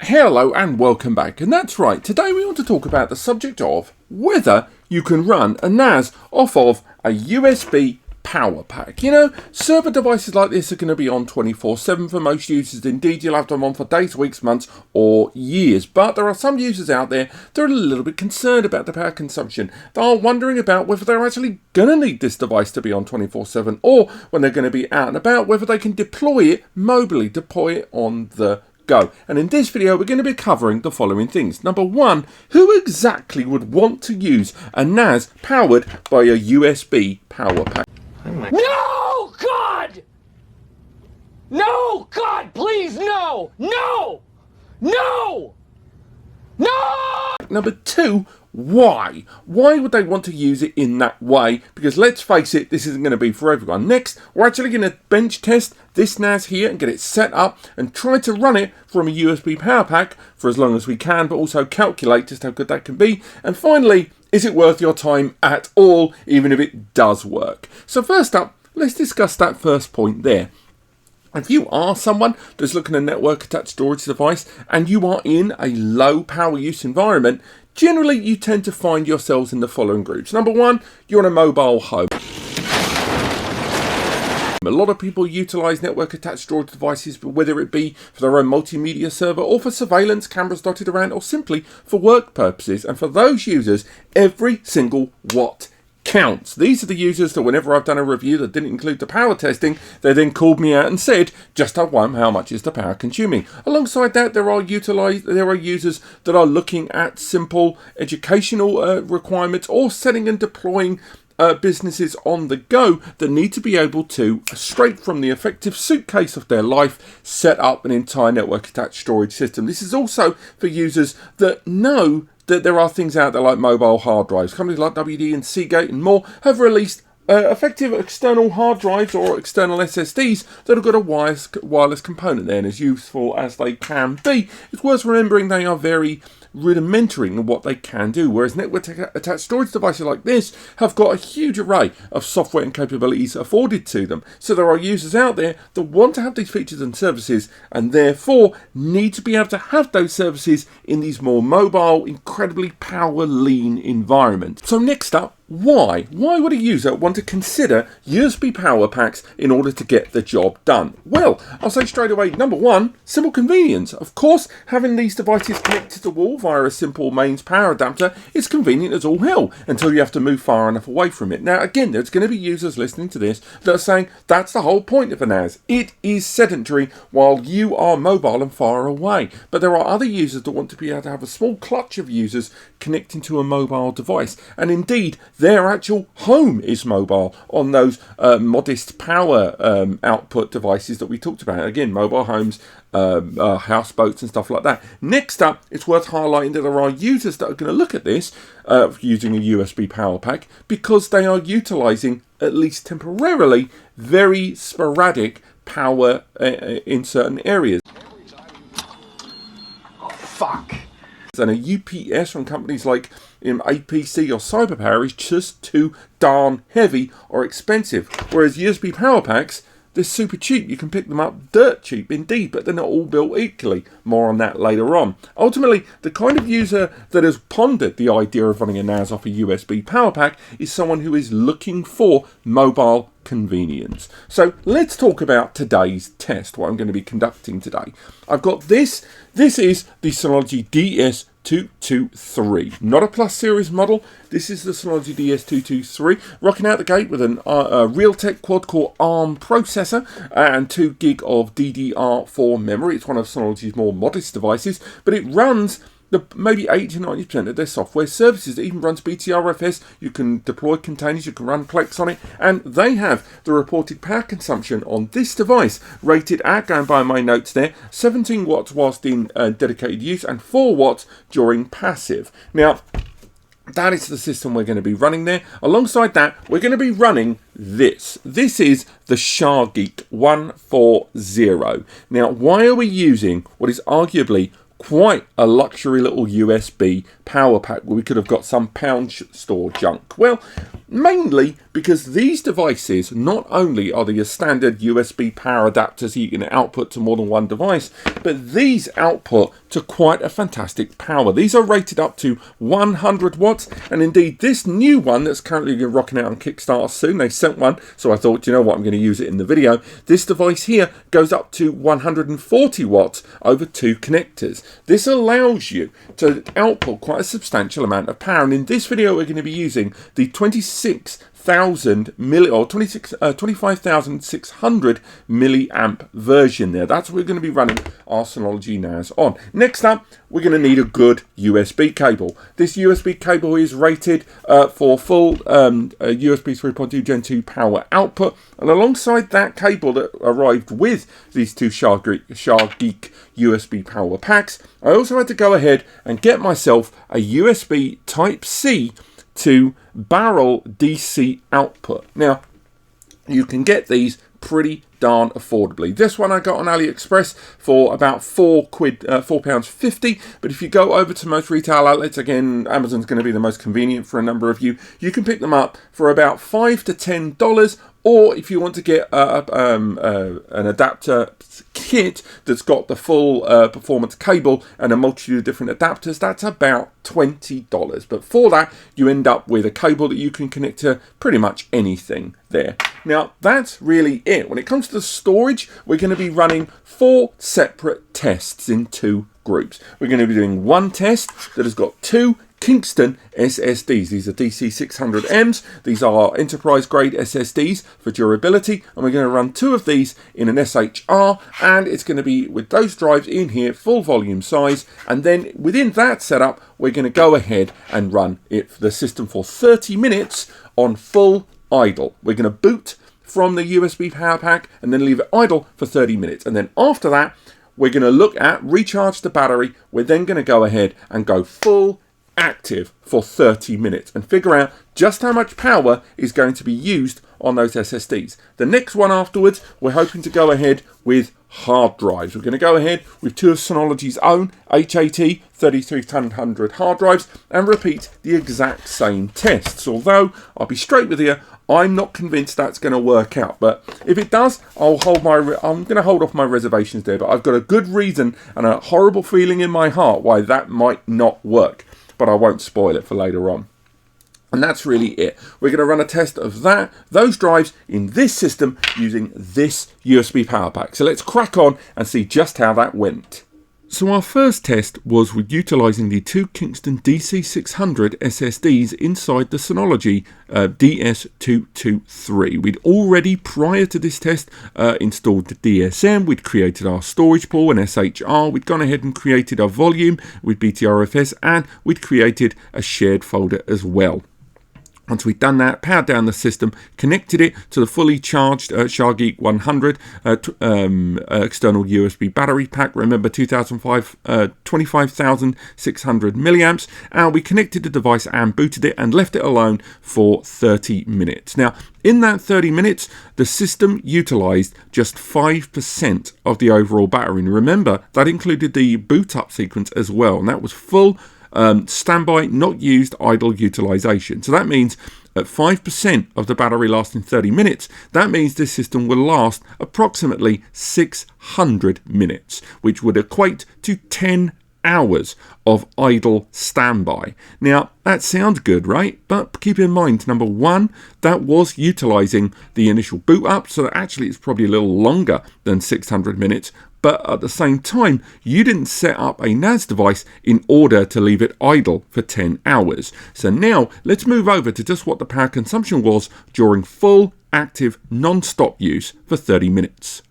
Hello and welcome back, and that's right, today we want to talk about the subject of whether you can run a NAS off of a USB power pack. You know, server devices like this are going to be on 24/7 for most users. Indeed, you'll have them on for days, weeks, months or years. But there are some users out there that are a little bit concerned about the power consumption. They are wondering about whether they're actually going to need this device to be on 24/7, or when they're going to be out and about, whether they can deploy it mobilely, deploy it on the go. And in this video we're going to be covering the following things. Number one, who exactly would want to use a NAS powered by a USB power pack? No, God! No, God, please, no! No! No! No! Number two, why? Why would they want to use it in that way? Because let's face it, this isn't going to be for everyone. Next, we're actually going to bench test this NAS here and get it set up and try to run it from a USB power pack for as long as we can, but also calculate just how good that can be. And finally, is it worth your time at all, even if it does work? So first up, let's discuss that first point there. If you are someone that's looking at a network attached storage device and you are in a low power use environment, generally you tend to find yourselves in the following groups. Number one, you're on a mobile home. A lot of people utilize network attached storage devices, but whether it be for their own multimedia server or for surveillance cameras dotted around, or simply for work purposes. And for those users, every single watt counts. These are the users that whenever I've done a review that didn't include the power testing, they then called me out and said, just how much is the power consuming? Alongside that, there are users that are looking at simple educational requirements, or setting and deploying businesses on the go that need to be able to, straight from the effective suitcase of their life, set up an entire network attached storage system. This is also for users that know that there are things out there like mobile hard drives. Companies like WD and Seagate and more have released effective external hard drives or external SSDs that have got a wireless component there, and as useful as they can be, it's worth remembering they are very rudimentary in what they can do, whereas network attached storage devices like this have got a huge array of software and capabilities afforded to them. So there are users out there that want to have these features and services, and therefore need to be able to have those services in these more mobile, incredibly power lean environments. So next up, why? Why would a user want to consider USB power packs in order to get the job done? Well, I'll say straight away, number one, simple convenience. Of course, having these devices connected to the wall via a simple mains power adapter is convenient as all hell until you have to move far enough away from it. Now, again, there's going to be users listening to this that are saying that's the whole point of a NAS. It is sedentary while you are mobile and far away. But there are other users that want to be able to have a small clutch of users connecting to a mobile device. And indeed, their actual home is mobile on those modest power output devices that we talked about. Again, mobile homes, houseboats and stuff like that. Next up, it's worth highlighting that there are users that are going to look at this using a USB power pack because they are utilizing, at least temporarily, very sporadic power in certain areas. Oh, fuck. And a UPS from companies like APC or CyberPower is just too darn heavy or expensive. Whereas USB power packs, they're super cheap. You can pick them up dirt cheap indeed, but they're not all built equally. More on that later on. Ultimately, the kind of user that has pondered the idea of running a NAS off a USB power pack is someone who is looking for mobile convenience. So let's talk about today's test, what I'm going to be conducting today. I've got this. This is the Synology DS223, not a Plus series model. This is the Synology DS223, rocking out the gate with a Realtek quad-core ARM processor and 2 gig of DDR4 memory. It's one of Synology's more modest devices, but it runs maybe 80 to 90% of their software services. It even runs BTRFS. You can deploy containers, you can run Plex on it, and they have the reported power consumption on this device rated at, going by my notes there, 17 watts whilst in dedicated use and 4 watts during passive. Now, that is the system we're going to be running there. Alongside that, we're going to be running this. This is the Shargeek 140. Now, why are we using what is arguably quite a luxury little USB power pack where we could have got some pound store junk? Well, mainly because these devices not only are the standard USB power adapters you can output to more than one device, but these output to quite a fantastic power. These are rated up to 100 watts, and indeed this new one that's currently rocking out on Kickstarter soon, they sent one, so I thought, you know what, I'm going to use it in the video. This device here goes up to 140 watts over 2 connectors. This allows you to output quite a substantial amount of power, and in this video we're going to be using the 25,600 milliamp version there. That's what we're going to be running our Synology NAS on. Next up, we're going to need a good USB cable. This USB cable is rated for full USB 3.2 Gen 2 power output, and alongside that cable that arrived with these two Shargeek USB power packs, I also had to go ahead and get myself a USB Type-C to barrel DC output. Now, you can get these pretty darn affordably. This one I got on AliExpress for about £4.50, but if you go over to most retail outlets, again, Amazon's going to be the most convenient for a number of you, you can pick them up for about $5 to $10, or if you want to get an adapter kit that's got the full performance cable and a multitude of different adapters, that's about $20. But for that, you end up with a cable that you can connect to pretty much anything there. Now, that's really it. When it comes to the storage, we're going to be running 4 separate tests in 2 groups. We're going to be doing one test that has got 2 Kingston SSDs. These are DC600Ms. These are enterprise grade SSDs for durability, and we're going to run 2 of these in an SHR, and it's going to be with those drives in here, full volume size, and then within that setup we're going to go ahead and run the system for 30 minutes on full idle. We're going to boot from the USB power pack and then leave it idle for 30 minutes, and then after that we're going to look at recharge the battery. We're then going to go ahead and go full active for 30 minutes and figure out just how much power is going to be used on those SSDs. The next one afterwards, we're hoping to go ahead with hard drives. We're going to go ahead with 2 of Synology's own HAT 3300 hard drives and repeat the exact same tests. Although, I'll be straight with you, I'm not convinced that's going to work out. But if it does, I'm going to hold off my reservations there. But I've got a good reason and a horrible feeling in my heart why that might not work. But I won't spoil it for later on. And that's really it. We're going to run a test of those drives in this system using this USB power pack. So let's crack on and see just how that went. So our first test was with utilising the 2 Kingston DC600 SSDs inside the Synology DS223. We'd already, prior to this test, installed the DSM, we'd created our storage pool and SHR, we'd gone ahead and created our volume with BTRFS, and we'd created a shared folder as well. Once we'd done that, powered down the system, connected it to the fully charged Shargeek 100 external USB battery pack. Remember, 25,600 milliamps. And we connected the device and booted it and left it alone for 30 minutes. Now, in that 30 minutes, the system utilised just 5% of the overall battery. And remember, that included the boot up sequence as well. And that was full standby, not used, idle utilization. So that means at 5% of the battery lasting 30 minutes, that means this system will last approximately 600 minutes, which would equate to 10 hours of idle standby. Now, that sounds good, right? But keep in mind, number one, that was utilizing the initial boot up, so that actually it's probably a little longer than 600 minutes. But at the same time, you didn't set up a NAS device in order to leave it idle for 10 hours. So now let's move over to just what the power consumption was during full, active, non-stop use for 30 minutes.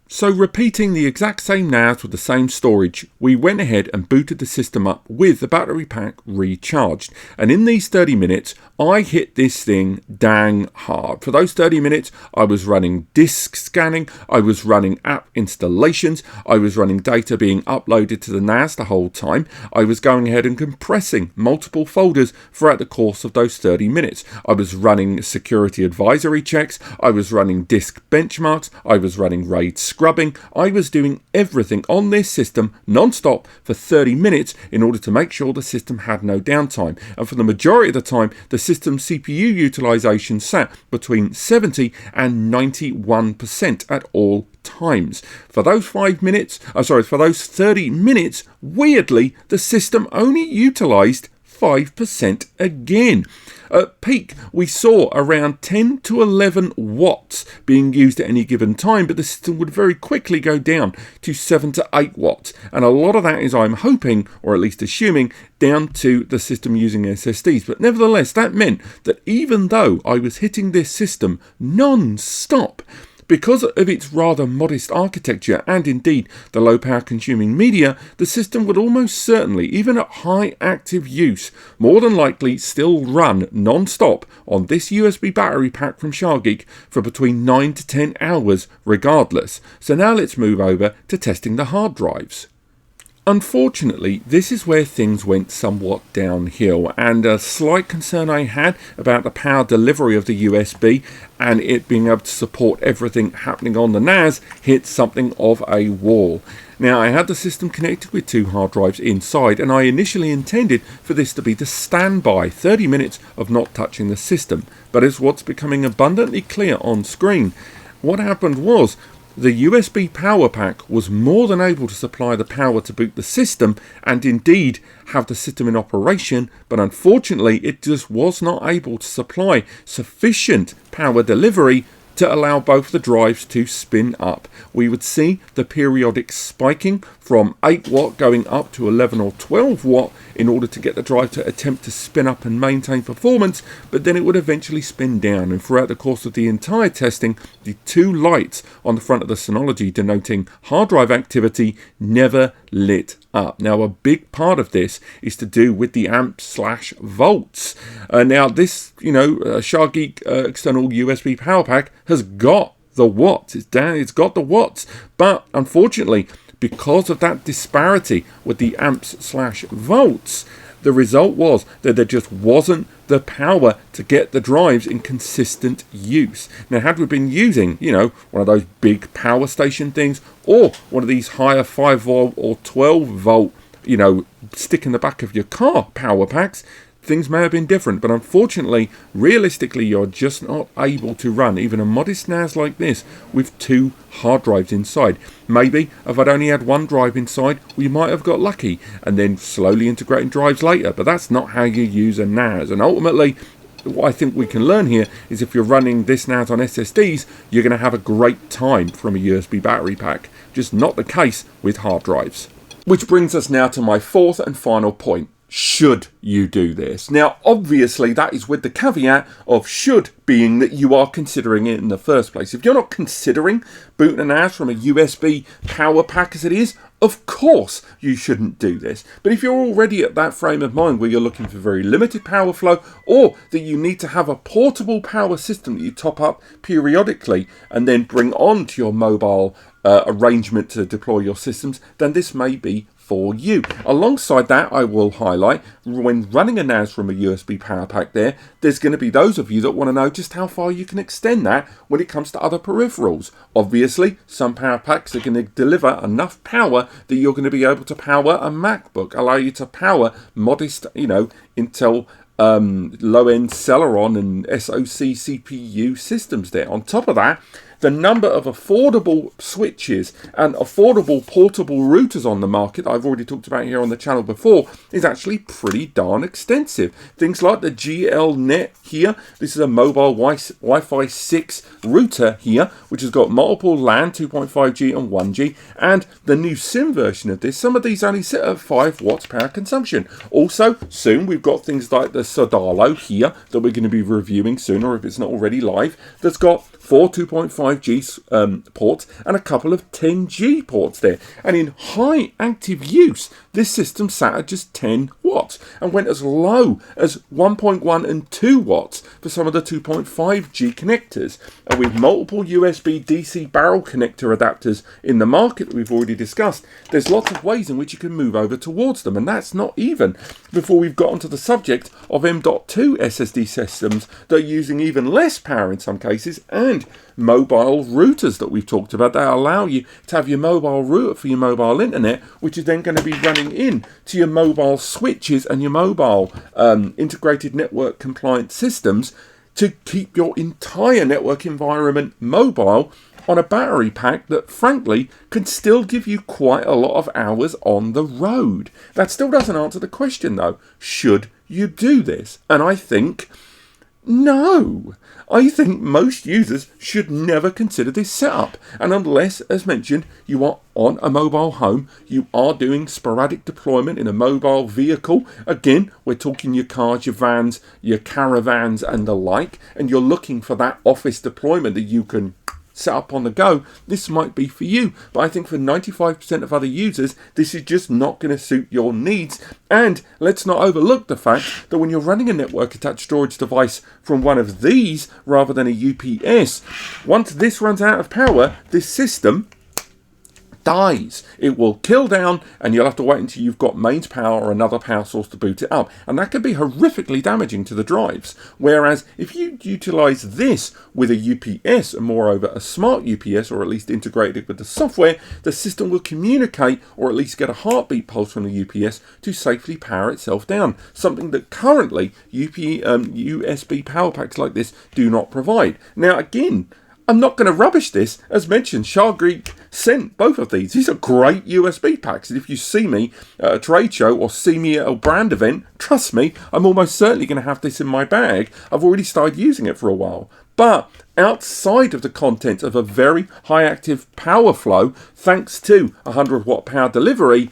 So repeating the exact same NAS with the same storage, we went ahead and booted the system up with the battery pack recharged. And in these 30 minutes, I hit this thing dang hard. For those 30 minutes, I was running disk scanning, I was running app installations, I was running data being uploaded to the NAS the whole time, I was going ahead and compressing multiple folders throughout the course of those 30 minutes. I was running security advisory checks, I was running disk benchmarks, I was running RAID scripts, scrubbing. I was doing everything on this system non-stop for 30 minutes in order to make sure the system had no downtime. And for the majority of the time, the system's CPU utilization sat between 70 and 91% at all times. For those 5 minutes, for those 30 minutes, weirdly, the system only utilized 5% again. At peak, we saw around 10 to 11 watts being used at any given time, but the system would very quickly go down to 7 to 8 watts. And a lot of that is, I'm hoping, or at least assuming, down to the system using SSDs. But nevertheless, that meant that even though I was hitting this system non-stop, because of its rather modest architecture and indeed the low power consuming media, the system would almost certainly, even at high active use, more than likely still run non-stop on this USB battery pack from Shargeek for between 9 to 10 hours regardless. So now let's move over to testing the hard drives. Unfortunately, this is where things went somewhat downhill, and a slight concern I had about the power delivery of the USB and it being able to support everything happening on the NAS hit something of a wall. Now, I had the system connected with 2 hard drives inside, and I initially intended for this to be the standby 30 minutes of not touching the system, but as what's becoming abundantly clear on screen, what happened was the USB power pack was more than able to supply the power to boot the system and indeed have the system in operation, but unfortunately it just was not able to supply sufficient power delivery to allow both the drives to spin up. We would see the periodic spiking from 8 watt going up to 11 or 12 watt in order to get the drive to attempt to spin up and maintain performance, but then it would eventually spin down, and throughout the course of the entire testing, the 2 lights on the front of the Synology denoting hard drive activity never lit up. Now, a big part of this is to do with the amp/volts. Now, this, Shargeek external USB power pack has got the watts. It's got the watts, but unfortunately, because of that disparity with the amps/volts, the result was that there just wasn't the power to get the drives in consistent use. Now, had we been using, one of those big power station things, or one of these higher 5 volt or 12 volt, stick in the back of your car power packs, things may have been different, but unfortunately, realistically, you're just not able to run even a modest NAS like this with 2 hard drives inside. Maybe if I'd only had 1 drive inside, we might have got lucky and then slowly integrating drives later, but that's not how you use a NAS. And ultimately, what I think we can learn here is if you're running this NAS on SSDs, you're going to have a great time from a USB battery pack. Just not the case with hard drives. Which brings us now to my 4th and final point. Should you do this? Now, obviously, that is with the caveat of should being that you are considering it in the first place. If you're not considering booting a NAS from a USB power pack as it is, of course you shouldn't do this. But if you're already at that frame of mind where you're looking for very limited power flow, or that you need to have a portable power system that you top up periodically and then bring on to your mobile arrangement to deploy your systems, then this may be for you. Alongside that, I will highlight, when running a NAS from a USB power pack there's going to be those of you that want to know just how far you can extend that when it comes to other peripherals. Obviously, some power packs are going to deliver enough power that you're going to be able to power a MacBook, allow you to power modest, Intel low-end Celeron and SoC CPU systems there. On top of that, the number of affordable switches and affordable portable routers on the market that I've already talked about here on the channel before is actually pretty darn extensive. Things like the GLNet here. This is a mobile Wi-Fi 6 router here, which has got multiple LAN 2.5G and 1G, and the new SIM version of this. Some of these only sit at 5 watts power consumption. Also, soon we've got things like the Sodalo here that we're going to be reviewing soon, or if it's not already live, that's got 4 2.5G ports and a couple of 10G ports there. And in high active use, this system sat at just 10 watts and went as low as 1.1 and 2 watts for some of the 2.5G connectors. And with multiple USB DC barrel connector adapters in the market that we've already discussed, there's lots of ways in which you can move over towards them, and that's not even before we've got onto the subject of M.2 SSD systems that are using even less power in some cases, and mobile routers that we've talked about that allow you to have your mobile router for your mobile internet, which is then going to be running in to your mobile switches and your mobile integrated network compliant systems to keep your entire network environment mobile on a battery pack that frankly can still give you quite a lot of hours on the road. That still doesn't answer the question though. Should you do this? And I think no. I think most users should never consider this setup. And unless, as mentioned, you are on a mobile home, you are doing sporadic deployment in a mobile vehicle. Again, we're talking your cars, your vans, your caravans and the like, and you're looking for that office deployment that you can set up on the go, this might be for you. But I think for 95% of other users, this is just not going to suit your needs. And let's not overlook the fact that when you're running a network attached storage device from one of these rather than a UPS, once this runs out of power, this system dies. It will kill down and you'll have to wait until you've got mains power or another power source to boot it up, and that can be horrifically damaging to the drives. Whereas if you utilize this with a UPS, and moreover a smart UPS, or at least integrated with the software, the system will communicate or at least get a heartbeat pulse from the UPS to safely power itself down, something that currently USB power packs like this do not provide. Now again, I'm not going to rubbish this. As mentioned, Shargeek sent both of these. These are great USB packs, and if you see me at a trade show or see me at a brand event, trust me, I'm almost certainly going to have this in my bag. I've already started using it for a while. But outside of the content of a very high active power flow, thanks to 100 watt power delivery,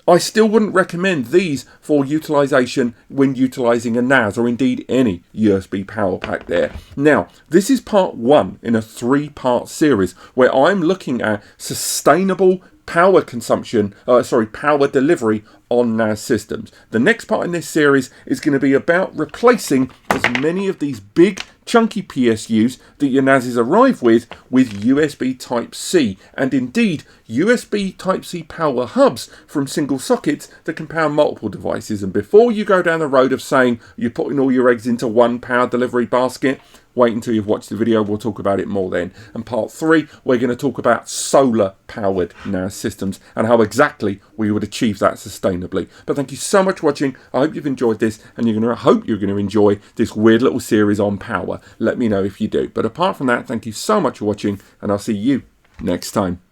I still wouldn't recommend these for utilization when utilizing a NAS or indeed any USB power pack there. Now, this is part 1 in a 3-part series where I'm looking at sustainable power consumption, power delivery on NAS systems. The next part in this series is going to be about replacing as many of these big chunky PSUs that your NASs arrive with USB Type-C, and indeed USB Type-C power hubs from single sockets that can power multiple devices. And before you go down the road of saying you're putting all your eggs into one power delivery basket, wait until you've watched the video, we'll talk about it more then. And part 3, we're going to talk about solar powered NAS systems and how exactly we would achieve that sustainably. But thank you so much for watching. I hope you've enjoyed this, and I hope you're going to enjoy this weird little series on power. Let me know if you do. But apart from that, thank you so much for watching, and I'll see you next time.